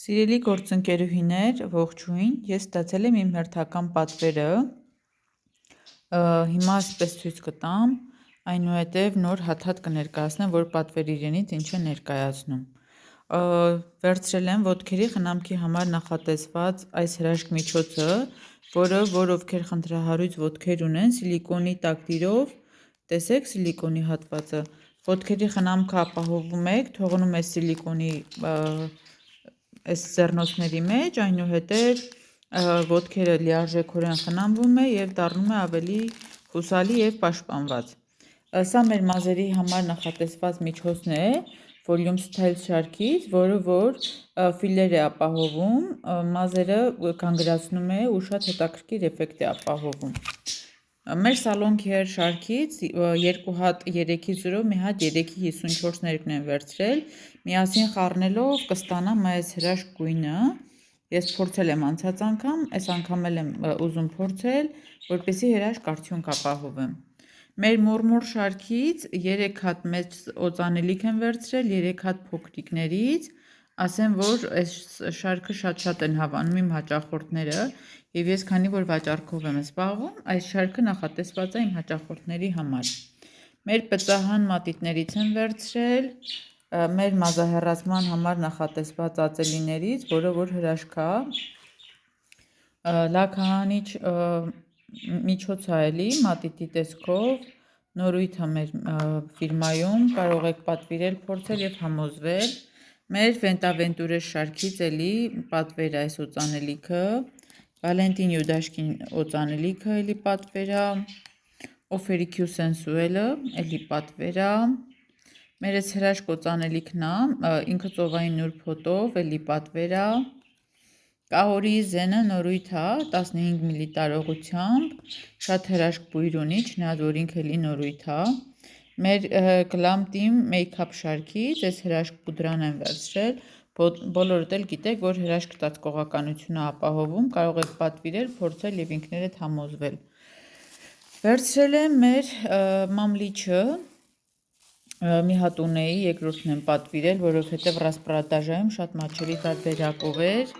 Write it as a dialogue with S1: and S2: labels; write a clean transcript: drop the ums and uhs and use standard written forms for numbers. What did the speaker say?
S1: Սիրելի գործընկերուհիներ, ողջույն, ես ստացել եմ իմ հերթական պատվերը, հիմա այսպես ցույց կտամ, այնուհետև նոր հատ կներկայացնեմ, որ պատվերի իրենից ինչ է ներկայացնում։ Վերցրել եմ ոտքերի խնամքի համար նախատեսված այս հրաշք միջոցը, որ ովքեր խնդրահարույց ոտքեր ունեն, սիլիկոնի տակտիրով, տեսեք սիլիկոնի հատվածը, ոտքերի խնամքը ապահովում եք, թողնում է սիլիկոնի այս ձեռնոցների մեջ, այնուհետև ոտքերը լիարժեքորեն խնամվում է և դառնում է ավելի հուսալի և պաշտպանված։ Սա մեր մազերի համար նախատեսված միջոցն է Volume Styles շարքից, որը որ ֆիլեր է ապահովում, մազերը գանգրացնում է ու շատ հետաքրքիր էֆեկտ է ապահովում։ Մեր Salon Care շարքից 2 հատ 3-0, մի հատ 3-54 ներկն են վերցրել, միասին խառնելով կստանամ այս հրաշք գույնը, ես փորձել եմ անցած անգամ, այս անգամ էլ եմ ուզում փորձել, որպեսզի հրաշք արդյունք ապահովեմ։ Մեր մորմոր շարքից 3 հատ մեծ օծանելիք եմ վերցրել, 3 հատ փոքրիկներից, ասեմ, որ այս շարքը շատ են հավանում իմ հաճախորդները, և ես քանի որ վաճառքով եմ զբաղվում, այս շարքը նախատեսված է իմ հաճախորդների համար։ Մեր պծահան մատիտներից եմ վերցրել, մեր մազահեռացման համար նախատեսված ածելիներից, որը որ հրաշք է, լաքահանիչ միջոց է էլի, մատիտի տեսքով, նորույթ է մեր ֆիրմայում, կարող եք պատվիրել, փորձել և համոզվել։ Մեր Ventaventures շարքից էլի պատվեր է այս օծանելիքը, Valentin Yudashkin օծանելիքը էլի պատվեր է, Oferi Q Sensual-ը էլի պատվեր է, մեր այս հրաշք օծանելիքն է, ինքը ծովային նուրբ հոտով էլի պատվեր է, Kaori Zen-ը նորույթ է 15 մլ տարողությամբ, շատ հրաշք բույր ունի, չնայած որ ինքը էլի նորույթ է, մեր Glam Team Make-up շարքից այս հրաշք պուդրան եմ վերցրել, բոլորդ էլ գիտեք, որ հրաշք ստացողականություն է ապահովում, կարող եք պատվիրել, փորձել և ինքներդ համոզվել։ Վերցրել եմ մեր մամլիչը, մի հատ ունեի, երկրորդն եմ պատվիրել, որովհետև Raspratajայում շատ մատչելի տարբերակով էր,